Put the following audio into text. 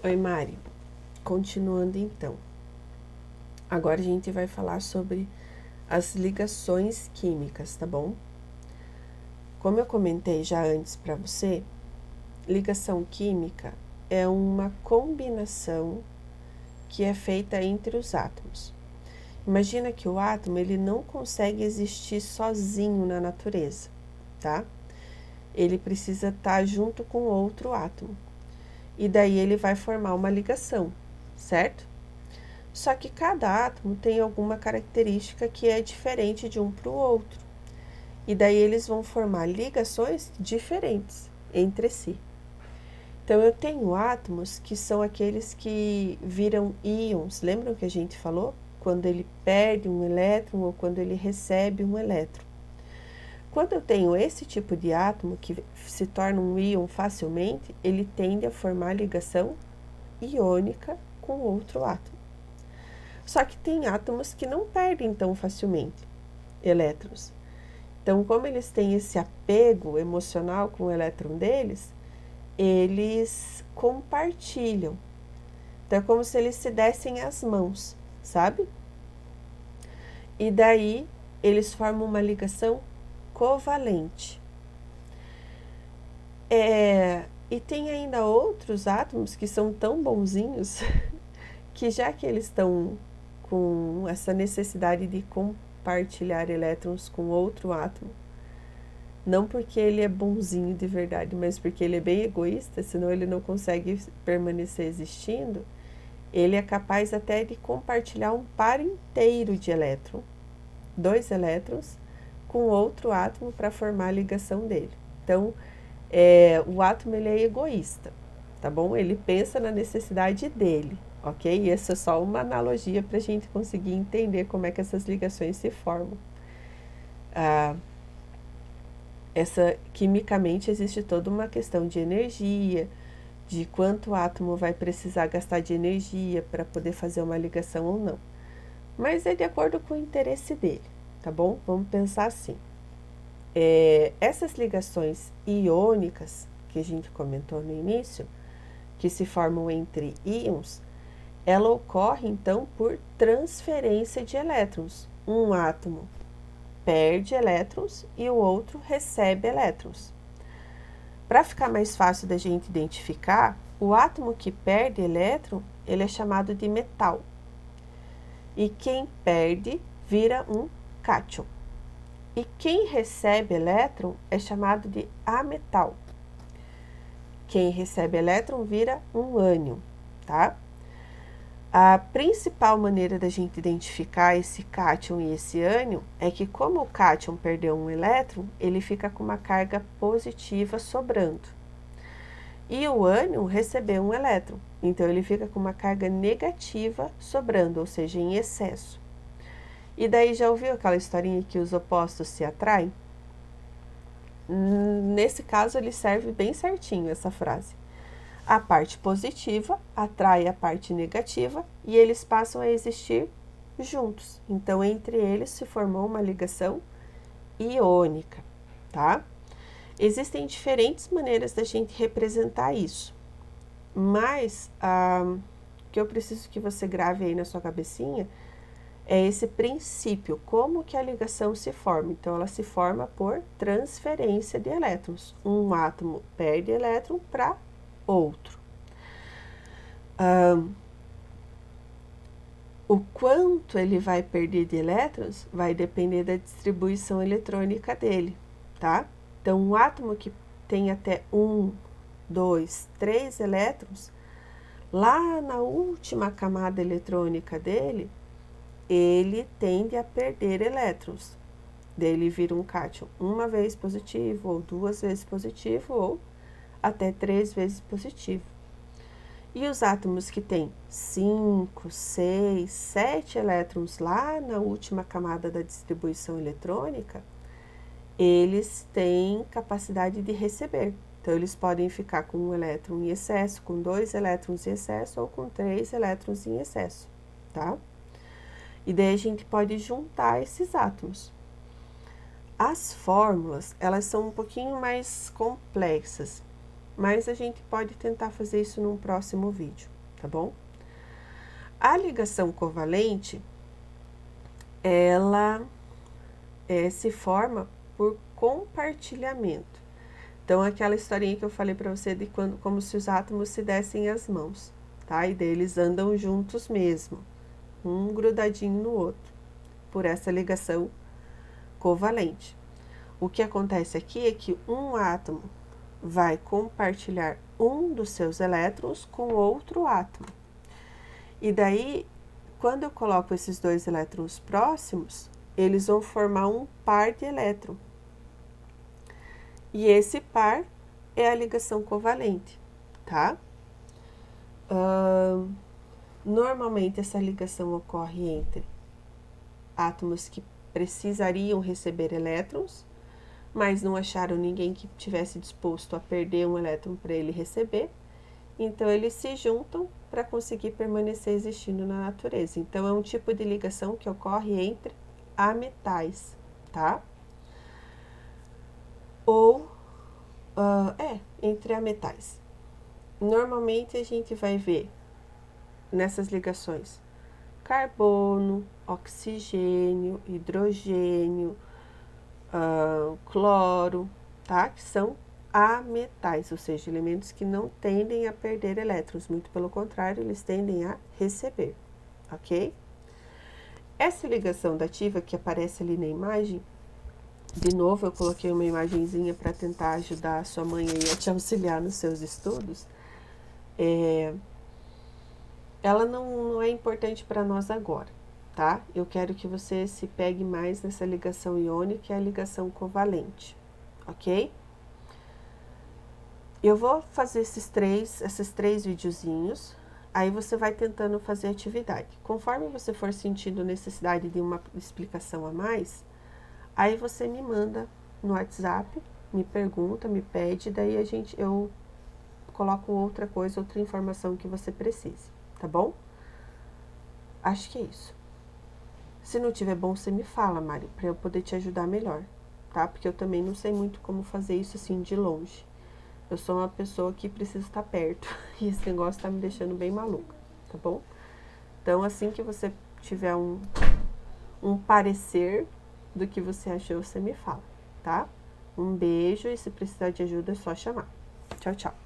Oi, Mari. Continuando então. Agora a gente vai falar sobre as ligações químicas, tá bom? Como eu comentei já antes para você, ligação química é uma combinação que é feita entre os átomos. Imagina que o átomo ele não consegue existir sozinho na natureza, tá? Ele precisa estar junto com outro átomo. E daí ele vai formar uma ligação, certo? Só que cada átomo tem alguma característica que é diferente de um para o outro. E daí eles vão formar ligações diferentes entre si. Então eu tenho átomos que são aqueles que viram íons. Lembram que a gente falou? Quando ele perde um elétron ou quando ele recebe um elétron. Quando eu tenho esse tipo de átomo que se torna um íon facilmente, ele tende a formar ligação iônica com outro átomo. Só que tem átomos que não perdem tão facilmente elétrons. Então, como eles têm esse apego emocional com o elétron deles, eles compartilham. Então, é como se eles se dessem as mãos, sabe? E daí, eles formam uma ligação covalente. E tem ainda outros átomos que são tão bonzinhos que já que eles estão com essa necessidade de compartilhar elétrons com outro átomo, não porque ele é bonzinho de verdade, mas porque ele é bem egoísta, senão ele não consegue permanecer existindo, ele é capaz até de compartilhar um par inteiro de elétron, 2 elétrons, com outro átomo para formar a ligação dele. Então, o átomo ele é egoísta, tá bom? Ele pensa na necessidade dele, ok? E essa é só uma analogia para a gente conseguir entender como é que essas ligações se formam. Quimicamente existe toda uma questão de energia, de quanto o átomo vai precisar gastar de energia para poder fazer uma ligação ou não. Mas é de acordo com o interesse dele, tá bom? Vamos pensar assim. Essas ligações iônicas que a gente comentou no início, que se formam entre íons, ela ocorre então por transferência de elétrons. Um átomo perde elétrons e o outro recebe elétrons. Para ficar mais fácil da gente identificar, o átomo que perde elétron, ele é chamado de metal. E quem perde vira um cátion. E quem recebe elétron é chamado de ametal. Quem recebe elétron vira um ânion, tá? A principal maneira da gente identificar esse cátion e esse ânion é que, como o cátion perdeu um elétron, ele fica com uma carga positiva sobrando. E o ânion recebeu um elétron, então ele fica com uma carga negativa sobrando, ou seja, em excesso. E daí já ouviu aquela historinha que os opostos se atraem? Nesse caso, ele serve bem certinho essa frase. A parte positiva atrai a parte negativa e eles passam a existir juntos. Então, entre eles se formou uma ligação iônica, tá? Existem diferentes maneiras da gente representar isso, mas o que eu preciso que você grave aí na sua cabecinha é esse princípio, como que a ligação se forma. Então, ela se forma por transferência de elétrons. Um átomo perde elétron para outro. O quanto ele vai perder de elétrons vai depender da distribuição eletrônica dele, tá? Então, um átomo que tem até 1, 2, 3 elétrons, lá na última camada eletrônica dele, ele tende a perder elétrons. Daí ele vira um cátion uma vez positivo, ou 2 vezes positivo, ou até 3 vezes positivo. E os átomos que têm 5, 6, 7 elétrons lá na última camada da distribuição eletrônica, eles têm capacidade de receber. Então, eles podem ficar com um elétron em excesso, com 2 elétrons em excesso ou com 3 elétrons em excesso, tá? E daí a gente pode juntar esses átomos. As fórmulas, elas são um pouquinho mais complexas, mas a gente pode tentar fazer isso num próximo vídeo, tá bom? A ligação covalente, ela se forma por compartilhamento. Então, aquela historinha que eu falei para você de quando, como se os átomos se dessem as mãos, tá? E daí eles andam juntos mesmo, um grudadinho no outro, por essa ligação covalente. O que acontece aqui é que um átomo vai compartilhar um dos seus elétrons com outro átomo. E daí, quando eu coloco esses dois elétrons próximos, eles vão formar um par de elétrons. E esse par é a ligação covalente, tá? Normalmente essa ligação ocorre entre átomos que precisariam receber elétrons, mas não acharam ninguém que tivesse disposto a perder um elétron para ele receber, então eles se juntam para conseguir permanecer existindo na natureza. Então é um tipo de ligação que ocorre entre ametais, tá? Ou entre ametais. Normalmente a gente vai ver nessas ligações carbono, oxigênio, hidrogênio, cloro, tá? Que são ametais, ou seja, elementos que não tendem a perder elétrons, muito pelo contrário, eles tendem a receber, ok? Essa ligação dativa que aparece ali na imagem, de novo eu coloquei uma imagenzinha para tentar ajudar a sua mãe aí a te auxiliar nos seus estudos, ela não é importante para nós agora, tá? Eu quero que você se pegue mais nessa ligação iônica, que é a ligação covalente, ok? Eu vou fazer esses três videozinhos, aí você vai tentando fazer atividade. Conforme você for sentindo necessidade de uma explicação a mais, aí você me manda no WhatsApp, me pergunta, me pede, daí eu coloco outra coisa, outra informação que você precise, tá bom? Acho que é isso. Se não tiver bom, você me fala, Mari, para eu poder te ajudar melhor, tá? Porque eu também não sei muito como fazer isso assim de longe. Eu sou uma pessoa que precisa estar perto e esse negócio tá me deixando bem maluca, tá bom? Então, assim que você tiver um parecer do que você achou, você me fala, tá? Um beijo e se precisar de ajuda é só chamar. Tchau, tchau.